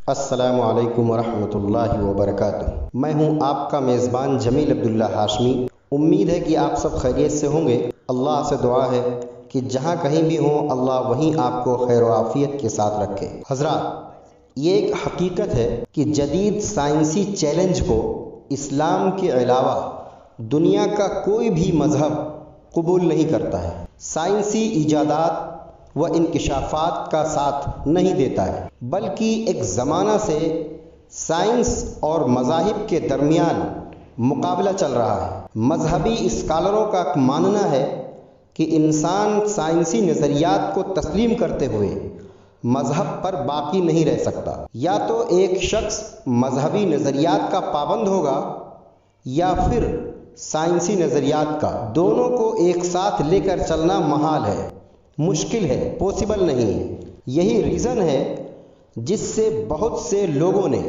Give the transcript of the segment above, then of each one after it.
السلام علیکم ورحمۃ اللہ وبرکاتہ۔ میں ہوں آپ کا میزبان جمیل عبداللہ ہاشمی۔ امید ہے کہ آپ سب خیریت سے ہوں گے۔ اللہ سے دعا ہے کہ جہاں کہیں بھی ہوں اللہ وہیں آپ کو خیر و عافیت کے ساتھ رکھے۔ حضرات، یہ ایک حقیقت ہے کہ جدید سائنسی چیلنج کو اسلام کے علاوہ دنیا کا کوئی بھی مذہب قبول نہیں کرتا ہے۔ سائنسی ایجادات و انکشافات کا ساتھ نہیں دیتا ہے، بلکہ ایک زمانہ سے سائنس اور مذاہب کے درمیان مقابلہ چل رہا ہے۔ مذہبی اسکالروں کا ماننا ہے کہ انسان سائنسی نظریات کو تسلیم کرتے ہوئے مذہب پر باقی نہیں رہ سکتا۔ یا تو ایک شخص مذہبی نظریات کا پابند ہوگا یا پھر سائنسی نظریات کا۔ دونوں کو ایک ساتھ لے کر چلنا محال ہے، مشکل ہے، پاسبل نہیں ہے۔ یہی ریزن ہے جس سے بہت سے لوگوں نے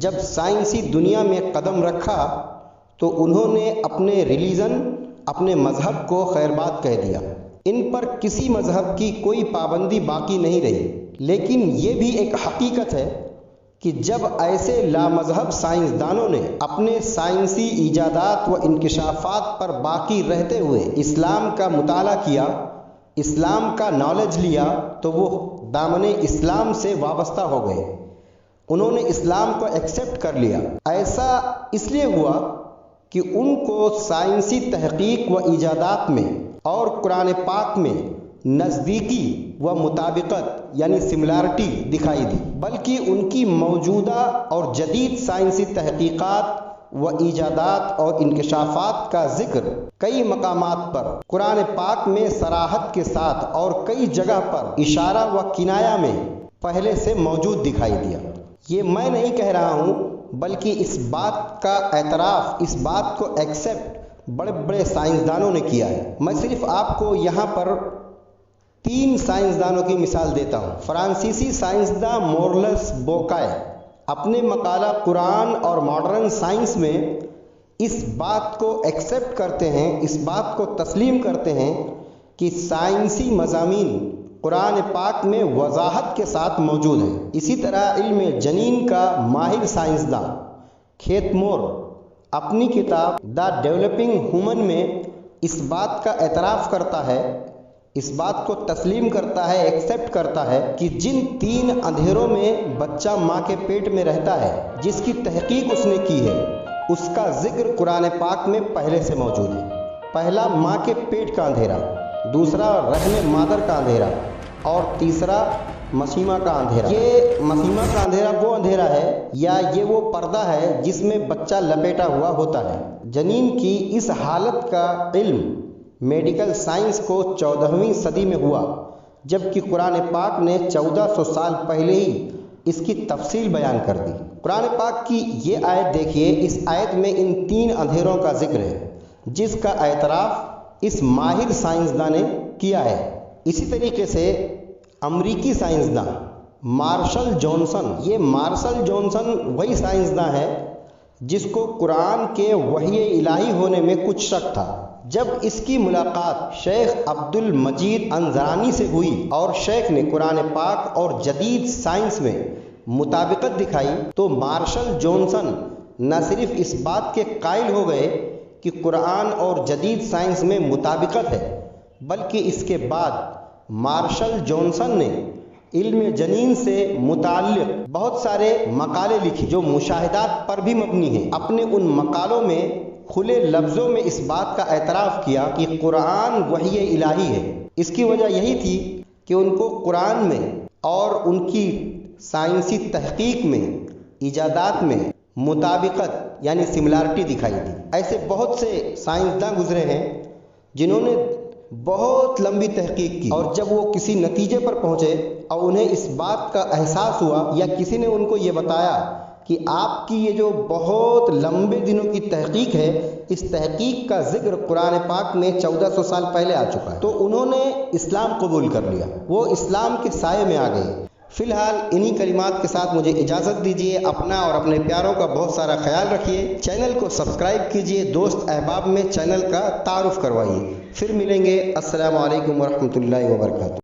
جب سائنسی دنیا میں قدم رکھا تو انہوں نے اپنے ریلیجن، اپنے مذہب کو خیرباد کہہ دیا۔ ان پر کسی مذہب کی کوئی پابندی باقی نہیں رہی۔ لیکن یہ بھی ایک حقیقت ہے کہ جب ایسے لامذہب سائنسدانوں نے اپنے سائنسی ایجادات و انکشافات پر باقی رہتے ہوئے اسلام کا مطالعہ کیا، اسلام کا نالج لیا، تو وہ دامن اسلام سے وابستہ ہو گئے۔ انہوں نے اسلام کو ایکسیپٹ کر لیا۔ ایسا اس لیے ہوا کہ ان کو سائنسی تحقیق و ایجادات میں اور قرآن پاک میں نزدیکی و مطابقت یعنی سملارٹی دکھائی دی، بلکہ ان کی موجودہ اور جدید سائنسی تحقیقات و ایجادات اور انکشافات کا ذکر کئی مقامات پر قرآن پاک میں صراحت کے ساتھ اور کئی جگہ پر اشارہ و کنایہ میں پہلے سے موجود دکھائی دیا۔ یہ میں نہیں کہہ رہا ہوں، بلکہ اس بات کا اعتراف، اس بات کو ایکسیپٹ بڑے بڑے سائنسدانوں نے کیا ہے۔ میں صرف آپ کو یہاں پر 3 سائنسدانوں کی مثال دیتا ہوں۔ فرانسیسی سائنسداں مورلس بوکائے اپنے مقالہ قرآن اور ماڈرن سائنس میں اس بات کو ایکسیپٹ کرتے ہیں، اس بات کو تسلیم کرتے ہیں کہ سائنسی مضامین قرآن پاک میں وضاحت کے ساتھ موجود ہیں۔ اسی طرح علم جنین کا ماہر سائنسداں کھیت مور اپنی کتاب دا ڈیولپنگ ہیومن میں اس بات کا اعتراف کرتا ہے، اس بات کو تسلیم کرتا ہے، ایکسیپٹ کرتا ہے کہ جن 3 اندھیروں میں بچہ ماں کے پیٹ میں رہتا ہے، جس کی تحقیق اس نے کی ہے، اس کا ذکر قرآن پاک میں پہلے سے موجود ہے۔ پہلا ماں کے پیٹ کا اندھیرا، دوسرا رحم مادر کا اندھیرا، اور تیسرا مسیمہ کا اندھیرا۔ یہ مسیمہ کا اندھیرا وہ اندھیرا ہے یا یہ وہ پردہ ہے جس میں بچہ لپیٹا ہوا ہوتا ہے۔ جنین کی اس حالت کا علم میڈیکل سائنس کو 14ویں صدی میں ہوا، جبکہ قرآن پاک نے 1400 سال پہلے ہی اس کی تفصیل بیان کر دی۔ قرآن پاک کی یہ آیت دیکھیے، اس آیت میں ان 3 اندھیروں کا ذکر ہے جس کا اعتراف اس ماہر سائنسداں نے کیا ہے۔ اسی طریقے سے امریکی سائنسداں مارشل جانسن، یہ مارشل جانسن وہی سائنسداں ہے جس کو قرآن کے وحی الہی ہونے میں کچھ شک تھا۔ جب اس کی ملاقات شیخ عبد المجید انزرانی سے ہوئی اور شیخ نے قرآن پاک اور جدید سائنس میں مطابقت دکھائی تو مارشل جانسن نہ صرف اس بات کے قائل ہو گئے کہ قرآن اور جدید سائنس میں مطابقت ہے، بلکہ اس کے بعد مارشل جانسن نے علم جنین سے متعلق بہت سارے مقالے لکھے جو مشاہدات پر بھی مبنی ہیں۔ اپنے ان مقالوں میں کھلے لفظوں میں اس بات کا اعتراف کیا کہ قرآن وحی الہی ہے۔ اس کی وجہ یہی تھی کہ ان کو قرآن میں اور ان کی سائنسی تحقیق میں، ایجادات میں مطابقت یعنی سملارٹی دکھائی دی۔ ایسے بہت سے سائنسداں گزرے ہیں جنہوں نے بہت لمبی تحقیق کی، اور جب وہ کسی نتیجے پر پہنچے اور انہیں اس بات کا احساس ہوا یا کسی نے ان کو یہ بتایا کہ آپ کی یہ جو بہت لمبے دنوں کی تحقیق ہے، اس تحقیق کا ذکر قرآن پاک میں 1400 سال پہلے آ چکا ہے، تو انہوں نے اسلام قبول کر لیا، وہ اسلام کے سائے میں آ گئے۔ فی الحال انہی کلمات کے ساتھ مجھے اجازت دیجیے۔ اپنا اور اپنے پیاروں کا بہت سارا خیال رکھیے۔ چینل کو سبسکرائب کیجیے، دوست احباب میں چینل کا تعارف کروائیے۔ پھر ملیں گے۔ السلام علیکم ورحمۃ اللہ وبرکاتہ۔